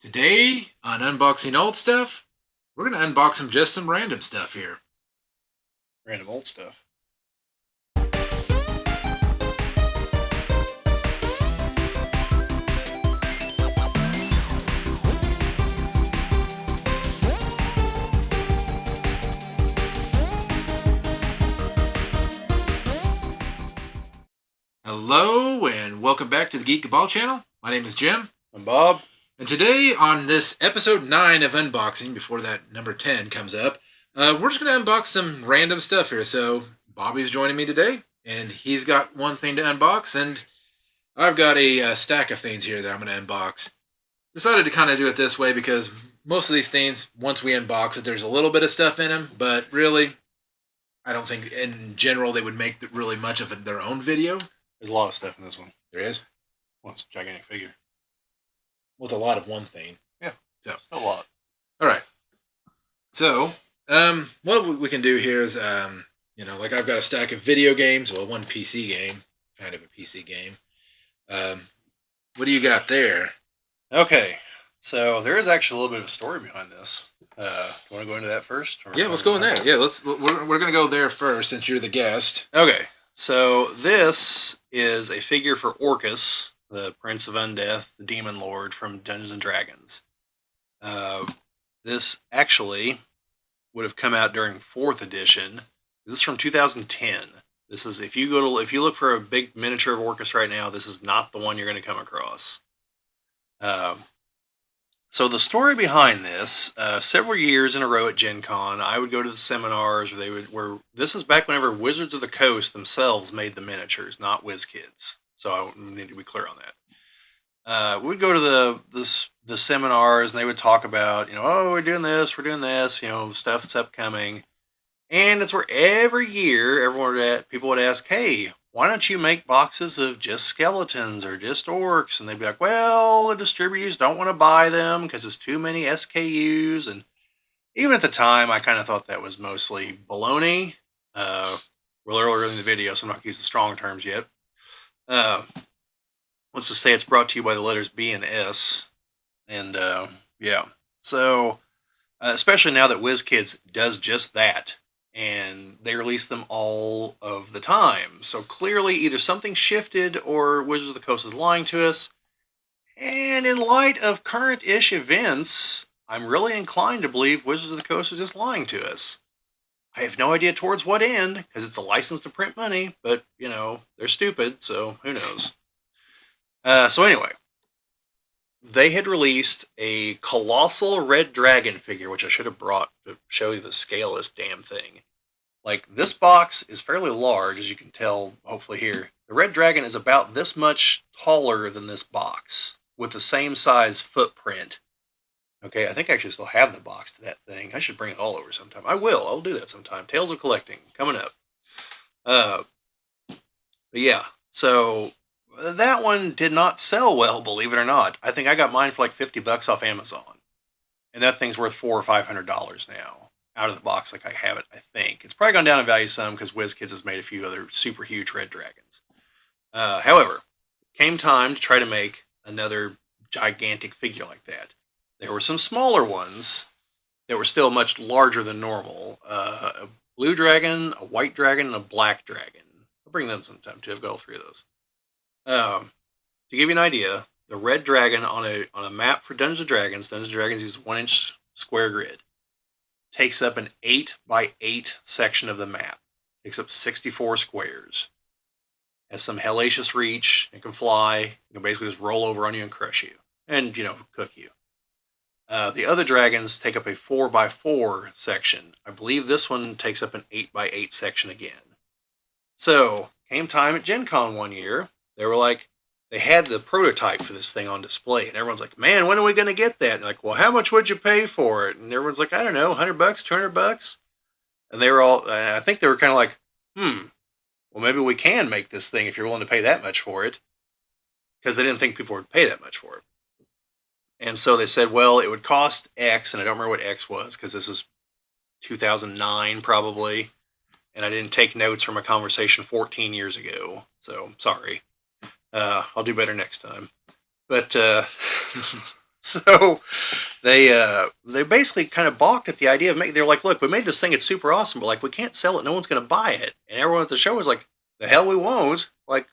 Today, on Unboxing Old Stuff, we're going to unbox some random stuff here. Random old stuff. Hello, and welcome back to the Geek Cabal channel. My name is Jim. I'm Bob. And today, on this episode 9 of Unboxing, before that number 10 comes up, we're just going to unbox some random stuff here. So, Bobby's joining me today, and he's got one thing to unbox, and I've got a stack of things here that I'm going to unbox. Decided to kind of do it this way because most of these things, once we unbox it, there's a little bit of stuff in them, but really, I don't think in general they would make really much of their own video. There's a lot of stuff in this one. There is. Well, it's a gigantic figure. With a lot of one thing. Yeah. So a lot. All right. So, what we can do here is, like I've got a stack of video games. Well, one PC game, kind of a PC game. What do you got there? Okay. So there is actually a little bit of a story behind this. You want to go into that first? Yeah, let's go in there. Yeah, we're going to go there first since you're the guest. Okay. So this is a figure for Orcus, the Prince of Undeath, the Demon Lord from Dungeons and Dragons. This actually would have come out during 4th edition. This is from 2010. This is if you look for a big miniature of Orcus right now, this is not the one you're going to come across. So the story behind this, several years in a row at Gen Con, I would go to the seminars where this is back whenever Wizards of the Coast themselves made the miniatures, not WizKids. So I need to be clear on that. We'd go to the seminars and they would talk about, oh, we're doing this, stuff's upcoming. And it's where every year people would ask, hey, why don't you make boxes of just skeletons or just orcs? And they'd be like, well, the distributors don't want to buy them because there's too many SKUs. And even at the time, I kind of thought that was mostly baloney. We're earlier in the video, so I'm not going to use the strong terms yet. Let's just say it's brought to you by the letters B and S. And yeah. So, especially now that WizKids does just that. And they release them all of the time. So clearly either something shifted or Wizards of the Coast is lying to us. And in light of current-ish events, I'm really inclined to believe Wizards of the Coast are just lying to us. I have no idea towards what end, because it's a license to print money, but, they're stupid, so who knows. So anyway, they had released a colossal red dragon figure, which I should have brought to show you the scale of this damn thing. Like, this box is fairly large, as you can tell, hopefully here. The red dragon is about this much taller than this box, with the same size footprint. Okay, I think I actually still have the box to that thing. I should bring it all over sometime. I'll do that sometime. Tales of Collecting, coming up. But yeah, so that one did not sell well, believe it or not. I think I got mine for like $50 off Amazon. And that thing's worth $400 or $500 now. Out of the box like I have it, I think. It's probably gone down in value some because WizKids has made a few other super huge red dragons. However, came time to try to make another gigantic figure like that. There were some smaller ones that were still much larger than normal. A blue dragon, a white dragon, and a black dragon. I'll bring them sometime too. I've got all 3 of those. To give you an idea, the red dragon on a map for Dungeons & Dragons uses 1-inch square grid. Takes up an 8x8 section of the map. Takes up 64 squares. Has some hellacious reach. It can fly. It can basically just roll over on you and crush you. And, cook you. The other dragons take up a 4x4 section. I believe this one takes up an 8x8 section again. So, came time at Gen Con one year. They had the prototype for this thing on display, and everyone's like, man, when are we going to get that? And like, well, how much would you pay for it? And everyone's like, I don't know, $100, $200? And they were all, I think they were kind of like, well, maybe we can make this thing if you're willing to pay that much for it. Because they didn't think people would pay that much for it. And so they said, well, it would cost X, and I don't remember what X was, because this is 2009 probably. And I didn't take notes from a conversation 14 years ago, so sorry. I'll do better next time. But, so So they basically kind of balked at the idea of making. They're like, look, we made this thing. It's super awesome, but like we can't sell it. No one's going to buy it. And everyone at the show was like, the hell we won't. Like,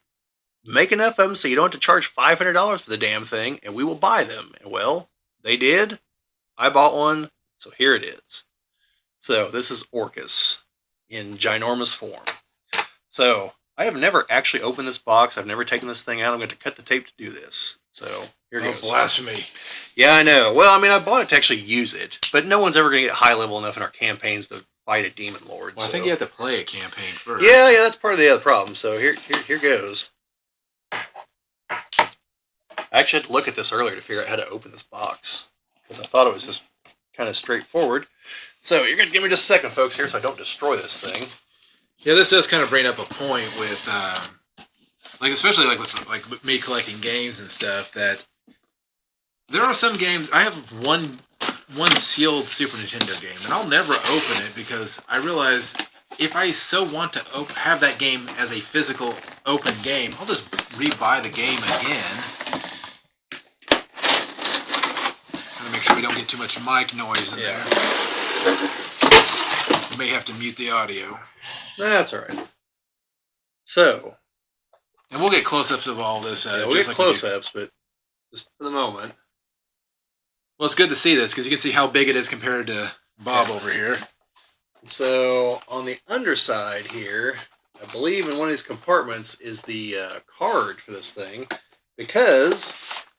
make enough of them so you don't have to charge $500 for the damn thing, and we will buy them. And well, they did. I bought one, so here it is. So this is Orcus in ginormous form. So I have never actually opened this box. I've never taken this thing out. I'm going to cut the tape to do this. So here goes. Blasphemy. Yeah, I know. Well, I mean, I bought it to actually use it, but no one's ever going to get high level enough in our campaigns to fight a demon lord. Well, I think you have to play a campaign first. Yeah, that's part of the other problem. So here goes. I actually had to look at this earlier to figure out how to open this box because I thought it was just kind of straightforward. So you're going to give me just a second, folks, here, so I don't destroy this thing. Yeah, this does kind of bring up a point with, like, especially like with me collecting games and stuff. That there are some games. I have one sealed Super Nintendo game, and I'll never open it because I realize if I so want to have that game as a physical open game, I'll just rebuy the game again. Trying to make sure we don't get too much mic noise in there. We may have to mute the audio. That's all right. So, and we'll get close-ups of all this. We'll get close-ups, but just for the moment. Well, it's good to see this because you can see how big it is compared to Bob over here. So, on the underside here, I believe in one of these compartments is the card for this thing, because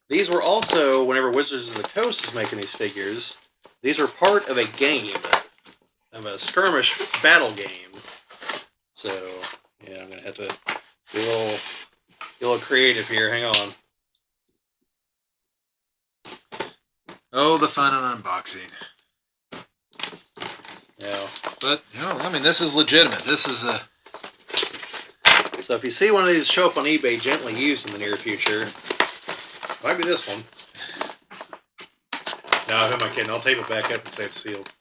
these were also, whenever Wizards of the Coast is making these figures, these were part of a game, of a skirmish battle game. So, yeah, I'm going to have to be a little creative here. Hang on. Oh, the fun of unboxing. Yeah. But, you know, I mean, this is legitimate. This is a... So if you see one of these show up on eBay gently used in the near future, might be this one. No, who am I kidding? I'll tape it back up and say it's sealed.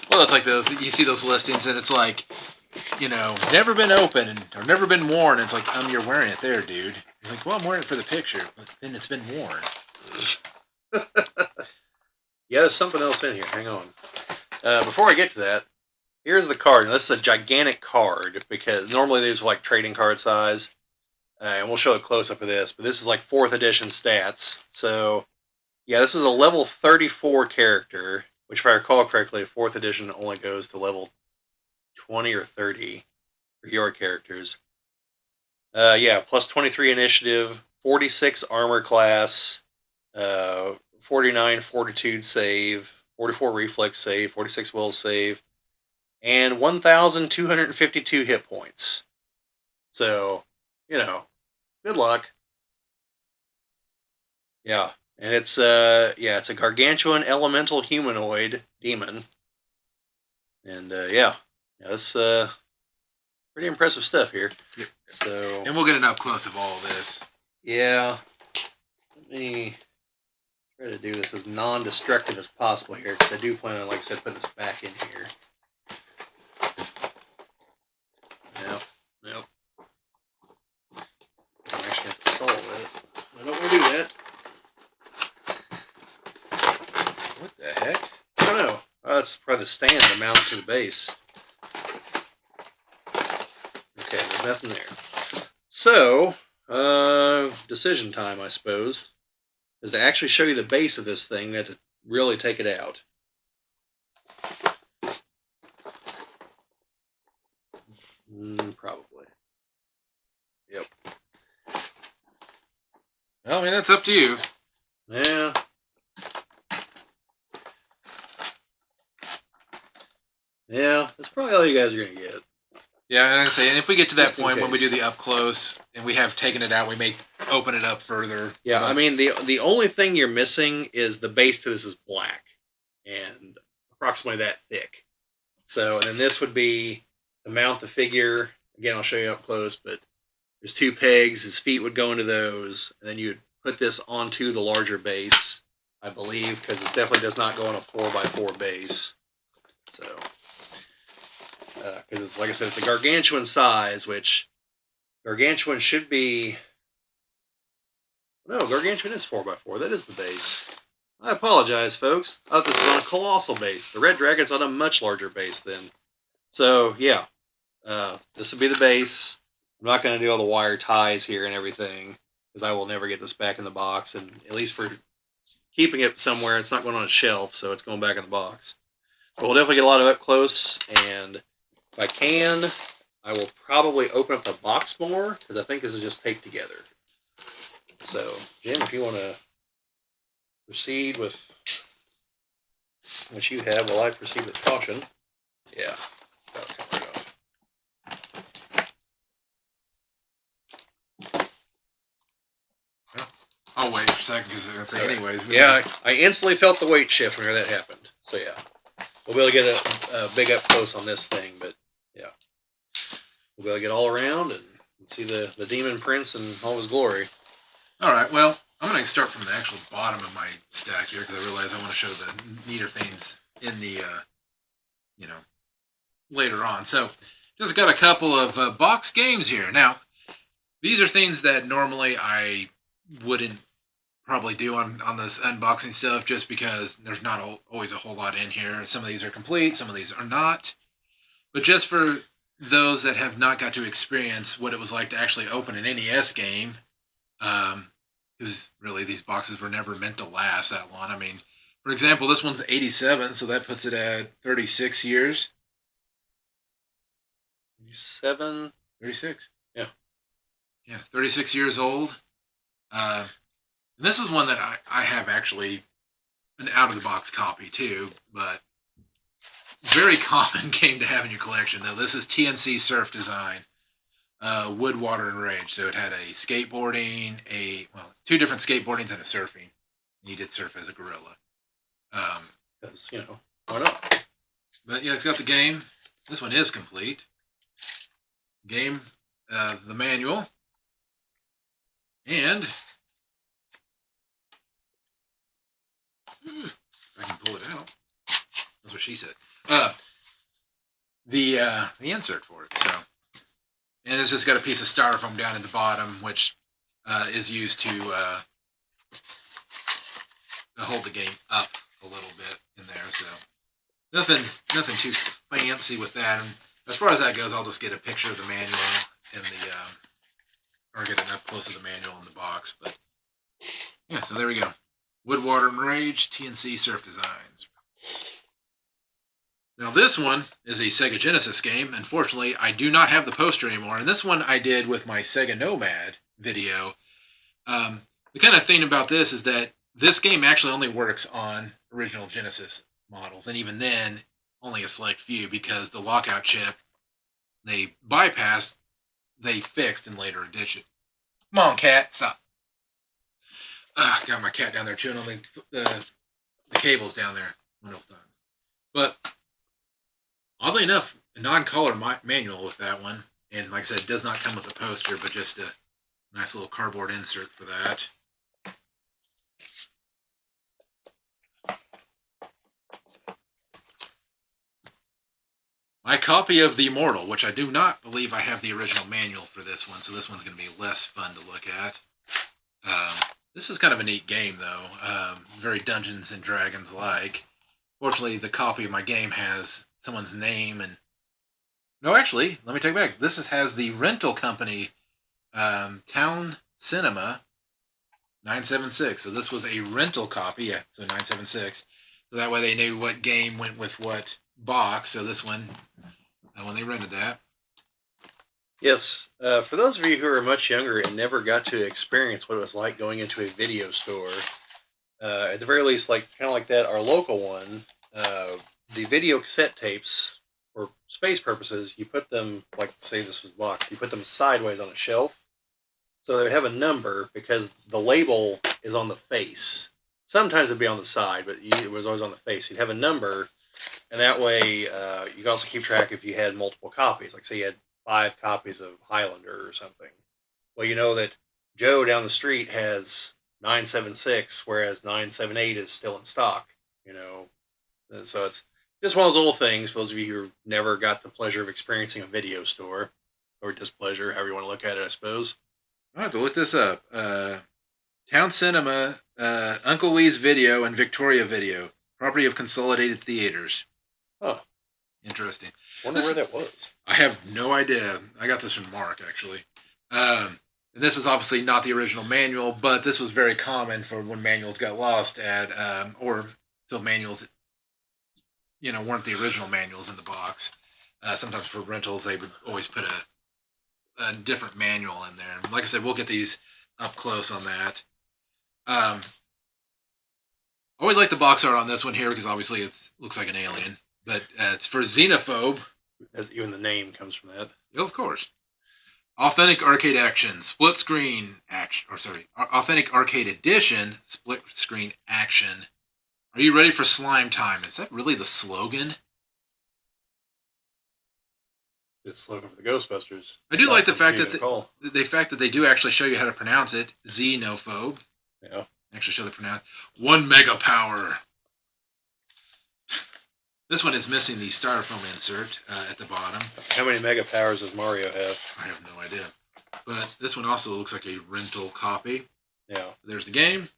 Well, it's like those, you see those listings and it's like, you know, never been opened or never been worn. It's like, you're wearing it there, dude. It's like, well, I'm wearing it for the picture, but then it's been worn. Yeah, there's something else in here. Hang on. Before I get to that, here's the card. Now, this is a gigantic card because normally these are like trading card size. And we'll show a close-up of this, but this is like 4th edition stats. So, yeah, this is a level 34 character, which if I recall correctly, 4th edition only goes to level 20 or 30 for your characters. Yeah, plus 23 initiative, 46 armor class, 49 fortitude save, 44 reflex save, 46 will save, and 1,252 hit points. So, you know, good luck. Yeah, and it's it's a gargantuan elemental humanoid demon, and it's pretty impressive stuff here. Yep. So, and we'll get an up close of all of this. Yeah, let me try to do this as non-destructive as possible here, because I do plan on, like I said, putting this back in here. Yep. I'm actually going to solve it. I don't want to do that. What the heck? I don't know. That's probably the stand to mount it to the base. Okay, there's nothing there. So, decision time, I suppose, is to actually show you the base of this thing. We have to really take it out. Probably. Yep. Well, I mean, that's up to you. Yeah. Yeah, that's probably all you guys are going to get. Yeah, and I say, and if we get to that point when we do the up close and we have taken it out, we may open it up further. Yeah, I mean, the only thing you're missing is the base to this is black and approximately that thick. So, and then this would be to mount the figure. Again, I'll show you up close, but there's 2 pegs. His feet would go into those, and then you'd put this onto the larger base, I believe, because it definitely does not go on a 4x4 base. So, because it's, like I said, it's a gargantuan size, which gargantuan should be No, Gargantuan is 4x4. That is the base. I apologize, folks. I thought this was on a colossal base. The Red Dragon's on a much larger base then. So, yeah. This would be the base. I'm not going to do all the wire ties here and everything, because I will never get this back in the box. And at least for keeping it somewhere, it's not going on a shelf, so it's going back in the box. But we'll definitely get a lot of up close, and if I can, I will probably open up the box more, because I think this is just taped together. So, Jim, if you want to proceed with what you have while I proceed with caution. Yeah. Okay, I'll wait for a second because I was going to say anyways. Yeah, I instantly felt the weight shift whenever that happened. So yeah, we'll be able to get a big up close on this thing, but yeah, we'll be able to get all around and see the Demon Prince in all his glory. All right, well, I'm going to start from the actual bottom of my stack here because I realize I want to show the neater things in the, later on. So just got a couple of box games here. Now, these are things that normally I wouldn't probably do on this unboxing stuff just because there's not always a whole lot in here. Some of these are complete, some of these are not. But just for those that have not got to experience what it was like to actually open an NES game, because really these boxes were never meant to last that long. I mean, for example, this one's 87, so that puts it at 36 years. 87? 36. Yeah. Yeah, 36 years old. And this is one that I have actually an out-of-the-box copy too, but very common game to have in your collection, though. This is TNC Surf Design, Wood, Water, and Rage. So it had a skateboarding, two different skateboardings and a surfing. And you did surf as a gorilla. Because, why not? But yeah, it's got the game. This one is complete. Game, the manual. And if I can pull it out. That's what she said. The insert for it. So, and it's just got a piece of styrofoam down at the bottom, which is used to hold the game up a little bit in there. So, nothing too fancy with that. And as far as that goes, I'll just get a picture of the manual in the, or get an up close of the manual in the box. But yeah, so there we go. Wood, Water, and Rage, TNC Surf Designs. Now this one is a Sega Genesis game. Unfortunately, I do not have the poster anymore. And this one I did with my Sega Nomad video. The kind of thing about this is that this game actually only works on original Genesis models. And even then, only a select few because the lockout chip they bypassed, they fixed in later editions. Come on, cat, stop. Got my cat down there chewing on the cables down there one of the times. But oddly enough, a non-color manual with that one. And like I said, it does not come with a poster, but just a nice little cardboard insert for that. My copy of the Immortal, which I do not believe I have the original manual for this one, so this one's going to be less fun to look at. This is kind of a neat game, though. Very Dungeons and Dragons-like. Fortunately, the copy of my game has someone's name and... No, actually, let me take it back. This has the rental company, Town Cinema 976. So this was a rental copy, yeah, so 976. So that way they knew what game went with what box. So this one, when they rented that. Yes, for those of you who are much younger and never got to experience what it was like going into a video store, at the very least, kind of like that, our local one, the video cassette tapes, for space purposes, you put them, like say this was box, you put them sideways on a shelf, so they have a number because the label is on the face. Sometimes it'd be on the side, but it was always on the face. You'd have a number, and that way you could also keep track if you had multiple copies. Like say you had 5 copies of Highlander or something. Well, you know that Joe down the street has 976, whereas 978 is still in stock. And so it's just one of those little things for those of you who never got the pleasure of experiencing a video store, or displeasure, however you want to look at it, I suppose. I'll have to look this up. Town Sound Cinema, Uncle Lee's Video, and Victoria Video, property of Consolidated Theaters. Oh, interesting. Wonder where that was. I have no idea. I got this from Mark, actually. And this is obviously not the original manual, but this was very common for when manuals got lost or still manuals, weren't the original manuals in the box. Sometimes for rentals, they would always put a different manual in there. Like I said, we'll get these up close on that. Always like the box art on this one here because obviously it looks like an alien. But it's for Xenophobe. As even the name comes from that. Oh, of course. Authentic Arcade Action, Split Screen Action. Authentic Arcade Edition, Split Screen Action. Are you ready for slime time? Is that really the slogan? It's the slogan for the Ghostbusters. I do like the fact that they do actually show you how to pronounce it. Xenophobe. Yeah. Actually show the pronounce. 1 mega power. This one is missing the styrofoam insert at the bottom. How many mega powers does Mario have? I have no idea. But this one also looks like a rental copy. Yeah. There's the game.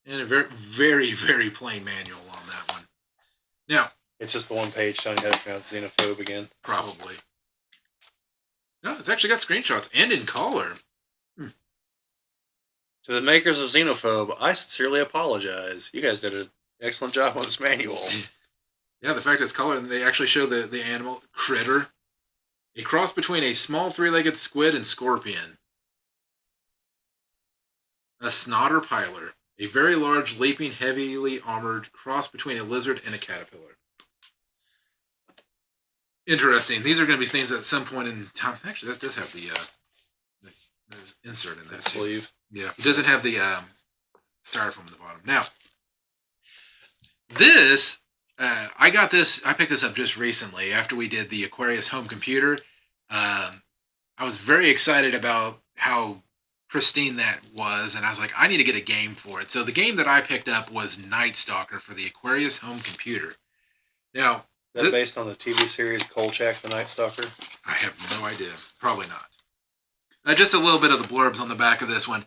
And a very, very, very plain manual on that one. Now. It's just the one page showing how to pronounce Xenophobe again. Probably. No, it's actually got screenshots and in color. To the makers of Xenophobe, I sincerely apologize. You guys did an excellent job on this manual. Yeah, the fact it's colored, and they actually show the animal critter. A cross between a small three-legged squid and scorpion. A snotter piler. A very large, leaping, heavily armored cross between a lizard and a caterpillar. Interesting. These are going to be things at some point in time. Actually, that does have the insert in that sleeve. Yeah, it doesn't have the styrofoam at the bottom. Now, this... I picked this up just recently after we did the Aquarius home computer. I was very excited about how pristine that was, and I was like, I need to get a game for it. So the game that I picked up was Nightstalker for the Aquarius home computer. Now, is that based on the TV series Kolchak the Nightstalker? I have no idea. Probably not. Just a little bit of the blurbs on the back of this one.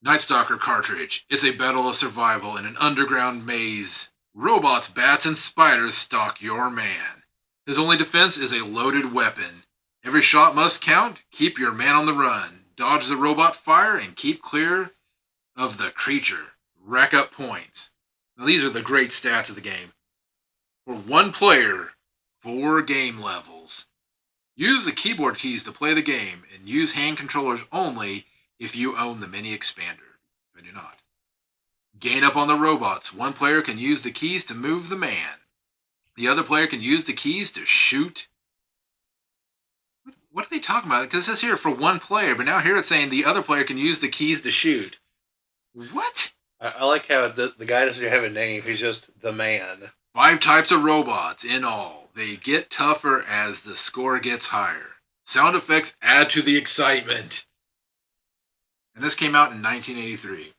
Nightstalker cartridge. It's a battle of survival in an underground maze. Robots, bats, and spiders stalk your man. His only defense is a loaded weapon. Every shot must count. Keep your man on the run. Dodge the robot fire and keep clear of the creature. Rack up points. Now these are the great stats of the game. For one player, 4 game levels. Use the keyboard keys to play the game and use hand controllers only if you own the mini expander. I do not. Gain up on the robots. One player can use the keys to move the man. The other player can use the keys to shoot. What are they talking about? Because it says here for one player, but now here it's saying the other player can use the keys to shoot. What? I like how the guy doesn't have a name. He's just the man. 5 types of robots in all. They get tougher as the score gets higher. Sound effects add to the excitement. And this came out in 1983.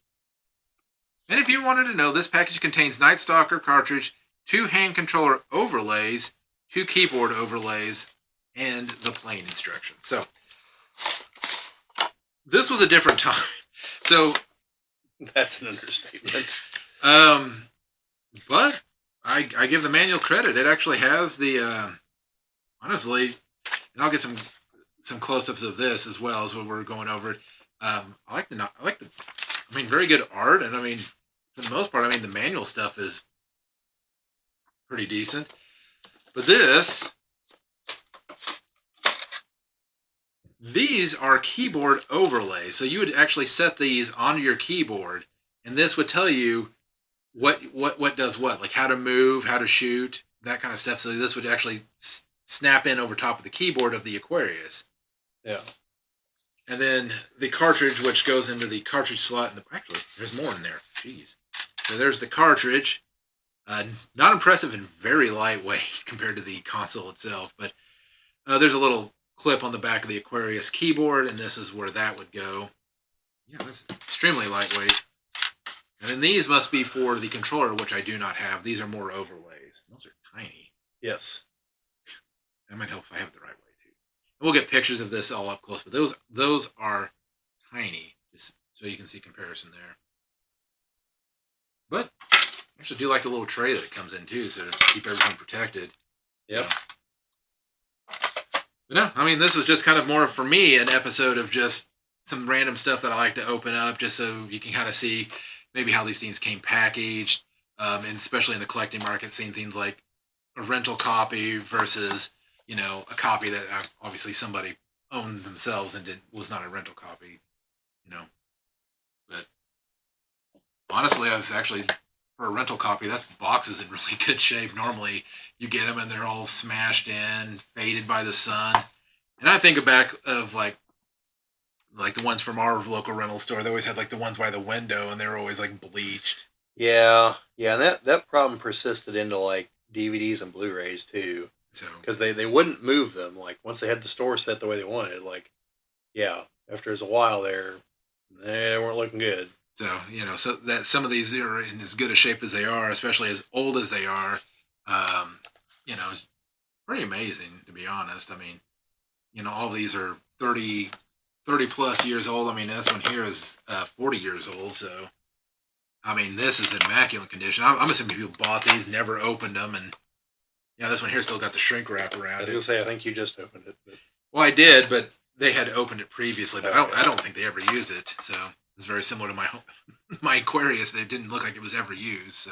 And if you wanted to know, this package contains Nightstalker cartridge, 2 hand controller overlays, 2 keyboard overlays, and the plain instructions. So, this was a different time. So, that's an understatement. But I give the manual credit. It actually has the honestly, and I'll get some close-ups of this as well as when we're going over it. I like the very good art, and for the most part, the manual stuff is pretty decent. But these are keyboard overlays. So you would actually set these onto your keyboard, and this would tell you what does what, like how to move, how to shoot, that kind of stuff. So this would actually snap in over top of the keyboard of the Aquarius. Yeah. And then the cartridge, which goes into the cartridge slot. Actually, there's more in there. Jeez. So there's the cartridge. Not impressive and very lightweight compared to the console itself. But there's a little clip on the back of the Aquarius keyboard, and this is where that would go. Yeah, that's extremely lightweight. And then these must be for the controller, which I do not have. These are more overlays. Those are tiny. Yes. That might help if I have it the right way, too. And we'll get pictures of this all up close, but those are tiny, just so you can see comparison there. I actually do like the little tray that it comes in too, so to keep everything protected. Yep. So. But no, I mean, this was just kind of more for me an episode of just some random stuff that I like to open up, just so you can kind of see maybe how these things came packaged, and especially in the collecting market, seeing things like a rental copy versus a copy that obviously somebody owned themselves and was not a rental copy, But honestly, I was actually for a rental copy, that box is in really good shape. Normally, you get them and they're all smashed in, faded by the sun. And I think back of like the ones from our local rental store. They always had like the ones by the window, and they were always like bleached. Yeah, and that problem persisted into like DVDs and Blu-rays too, So because they wouldn't move them. Like once they had the store set the way they wanted, like after a while they weren't looking good. So so that some of these are in as good a shape as they are, especially as old as they are, it's pretty amazing to be honest. I mean, all these are 30 plus years old. I mean, this one here is 40 years old. So, I mean, this is in immaculate condition. I'm assuming people bought these, never opened them, and this one here still got the shrink wrap around it. I was gonna say, I think you just opened it. But... Well, I did, but they had opened it previously, but I don't think they ever used it. So it's very similar to my Aquarius. They didn't look like it was ever used. So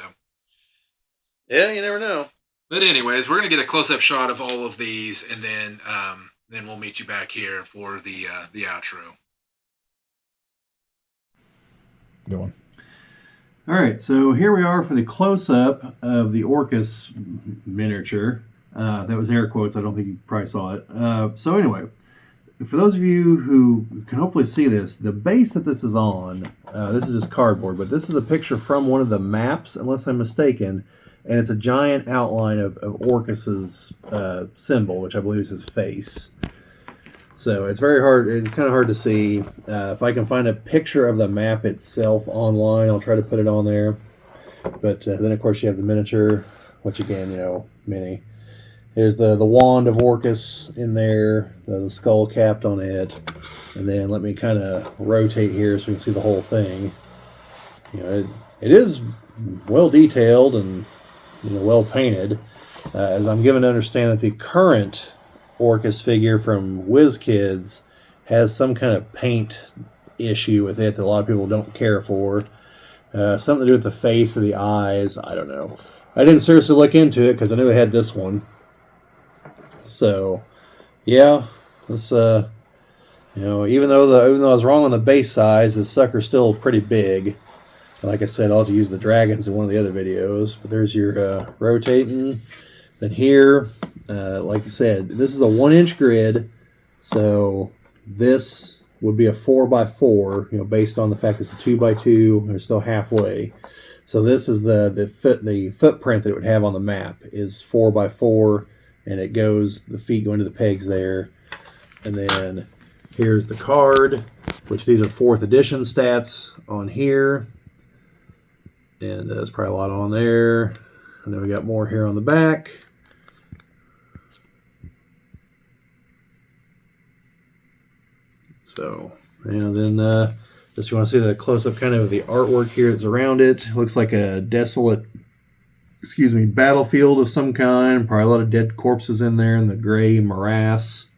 yeah, you never know. But anyways, we're gonna get a close-up shot of all of these, and then we'll meet you back here for the outro. Go on. All right, so here we are for the close-up of the Orcus miniature. That was air quotes. I don't think you probably saw it. So anyway, for those of you who can hopefully see this, the base that this is on, this is just cardboard, but this is a picture from one of the maps, unless I'm mistaken, and it's a giant outline of Orcus's symbol, which I believe is his face. So it's very hard. It's kind of hard to see. If I can find a picture of the map itself online, I'll try to put it on there. But then, of course, you have the miniature, which again, mini. Here's the wand of Orcus in there, the skull capped on it. And then let me kind of rotate here so we can see the whole thing. It is well detailed and well painted. As I'm given to understand that the current Orcus figure from WotC has some kind of paint issue with it that a lot of people don't care for. Something to do with the face or the eyes. I don't know. I didn't seriously look into it because I knew I had this one. So, yeah, this even though I was wrong on the base size, the sucker's still pretty big. Like I said, I'll have to use the dragons in one of the other videos. But there's your rotating. Then here, like I said, this is a 1-inch grid, so this would be a 4x4. Based on the fact it's a 2x2, they're still halfway. So this is the footprint that it would have on the map is 4x4, and the feet go into the pegs there. And then here's the card, which these are 4th edition stats on here. And there's probably a lot on there. And then we got more here on the back. So, and then just you want to see the close-up kind of the artwork here that's around it. Looks like a desolate, battlefield of some kind. Probably a lot of dead corpses in there in the gray morass.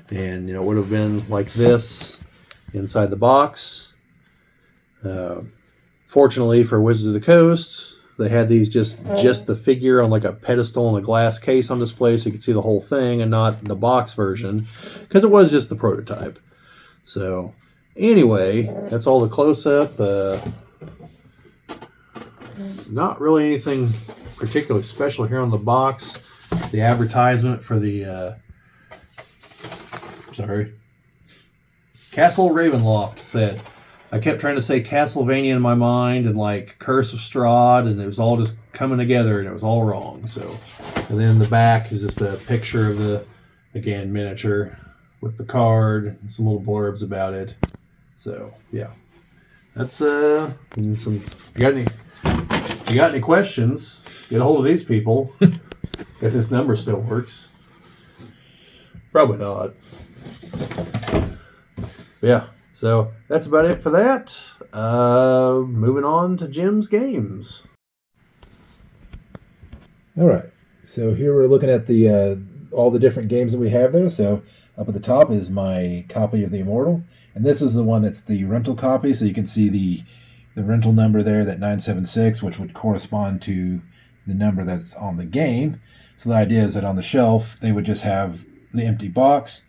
And, it would have been like this inside the box. Fortunately for Wizards of the Coast, they had these just the figure on like a pedestal in a glass case on display so you could see the whole thing and not the box version because it was just the prototype. So anyway, that's all the close-up. Not really anything particularly special here on the box. The advertisement for the Castle Ravenloft set. I kept trying to say Castlevania in my mind and like Curse of Strahd, and it was all just coming together and it was all wrong. So, and then the back is just a picture of the, again, miniature with the card and some little blurbs about it. So, yeah. That's some. If you got any questions, get a hold of these people. If this number still works. Probably not. But yeah. So that's about it for that. Moving on to Jim's games. All right. So here we're looking at the all the different games that we have there. So up at the top is my copy of the Immortal, and this is the one that's the rental copy. So you can see the rental number there, that 976, which would correspond to the number that's on the game. So the idea is that on the shelf they would just have the empty box,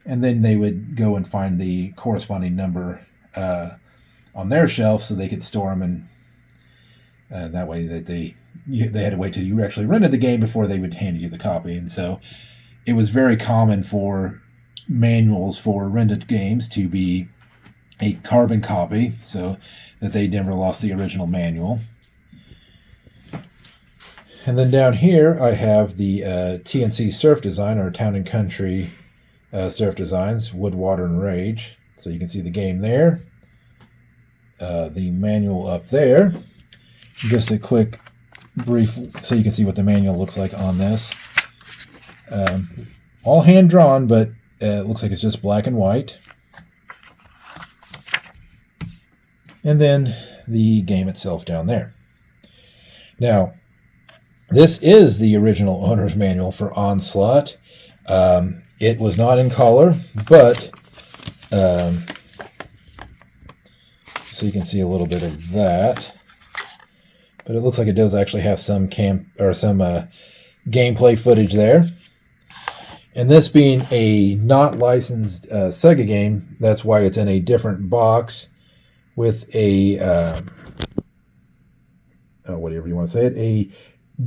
and then they would go and find the corresponding number on their shelf, so they could store them, and that way that they had to wait till you actually rented the game before they would hand you the copy. And so it was very common for manuals for rented games to be a carbon copy, so that they never lost the original manual. And then down here I have the TNC Surf Design, or Town and Country Surf Designs, Wood, Water, and Rage. So you can see the game there, the manual up there. Just a quick brief so you can see what the manual looks like on this. All hand drawn, but it looks like it's just black and white. And then the game itself down there. Now, this is the original owner's manual for Onslaught. It was not in color, but so you can see a little bit of that. But it looks like it does actually have some gameplay footage there. And this being a not licensed Sega game, that's why it's in a different box with a whatever you want to say it, a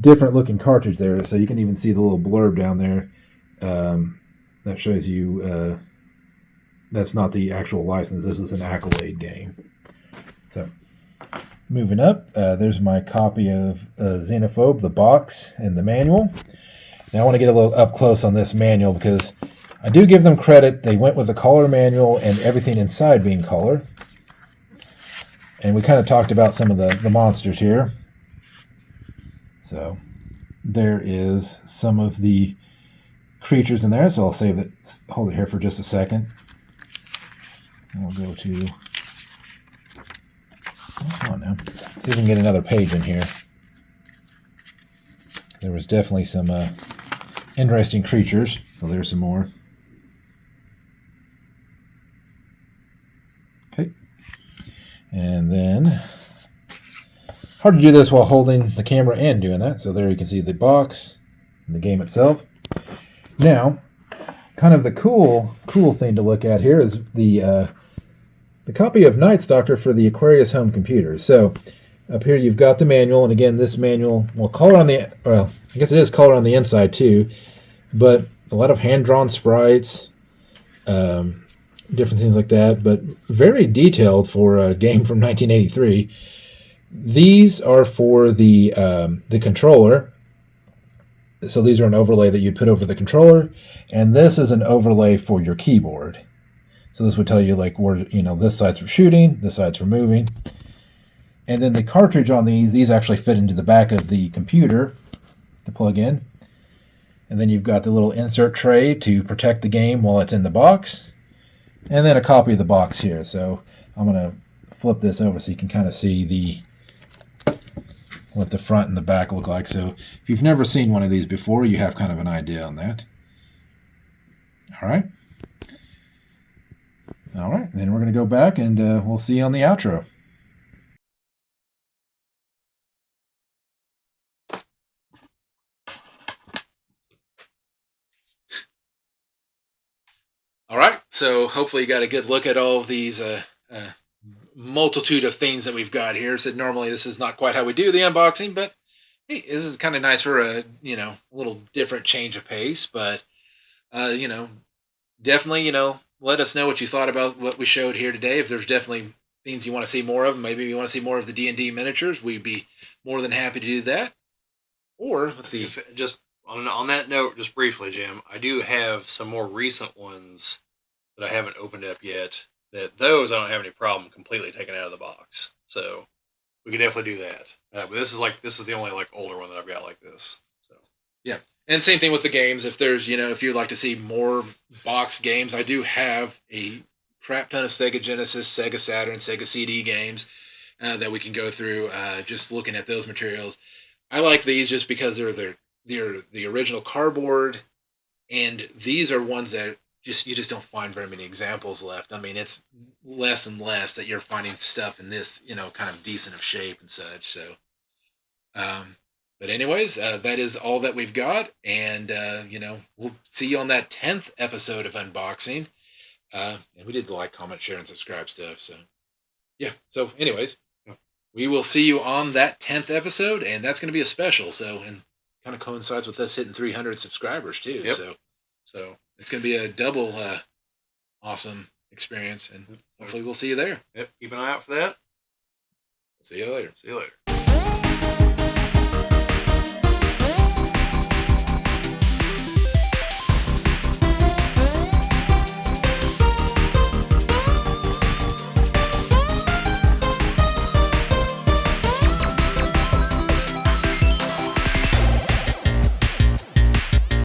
different looking cartridge there. So you can even see the little blurb down there that shows you that's not the actual license. This is an Accolade game. So moving up, there's my copy of Xenophobe, the box and the manual. Now I want to get a little up close on this manual because I do give them credit. They went with the color manual and everything inside being color. And we kind of talked about some of the monsters here. So there is some of the creatures in there. So I'll save it, hold it here for just a second. And we'll go to, come on now, see if we can get another page in here. There was definitely some interesting creatures. So there's some more. Okay. And then, hard to do this while holding the camera and doing that. So there you can see the box and the game itself. Now, kind of the cool thing to look at here is the copy of Nightstalker for the Aquarius home computer. So up here you've got the manual, and again this manual, color on the, well, I guess it is color on the inside too, but a lot of hand-drawn sprites, different things like that, but very detailed for a game from 1983. These are for the controller. So these are an overlay that you'd put over the controller, and this is an overlay for your keyboard. So this would tell you like where, this side's for shooting, this side's for moving. And then the cartridge on these actually fit into the back of the computer to plug in. And then you've got the little insert tray to protect the game while it's in the box. And then a copy of the box here. So I'm going to flip this over so you can kind of see what the front and the back look like. So if you've never seen one of these before, you have kind of an idea on that. All right. All right. Then we're going to go back and we'll see you on the outro. All right, so hopefully you got a good look at all of these multitude of things that we've got here. So normally this is not quite how we do the unboxing, but hey, this is kind of nice for a little different change of pace. But definitely let us know what you thought about what we showed here today. If there's definitely things you want to see more of, maybe you want to see more of the D&D miniatures, we'd be more than happy to do that. Or let's see, just on that note, just briefly, Jim, I do have some more recent ones that I haven't opened up yet. Those I don't have any problem completely taking out of the box. So we can definitely do that. But this is the only older one that I've got like this. So yeah, and same thing with the games. If there's if you'd like to see more box games, I do have a crap ton of Sega Genesis, Sega Saturn, Sega CD games that we can go through. Just looking at those materials. I like these just because they're the original cardboard, and these are ones that you just don't find very many examples left. I mean, it's less and less that you're finding stuff in this, kind of decent of shape and such. So, um, but anyways, that is all that we've got, and we'll see you on that 10th episode of unboxing. And we did the like, comment, share, and subscribe stuff. So, yeah. So, anyways, we will see you on that 10th episode, and that's going to be a special. So, and kind of coincides with us hitting 300 subscribers too. Yep. So it's going to be a double awesome experience, and hopefully we'll see you there. Yep. Keep an eye out for that. See you later. See you later.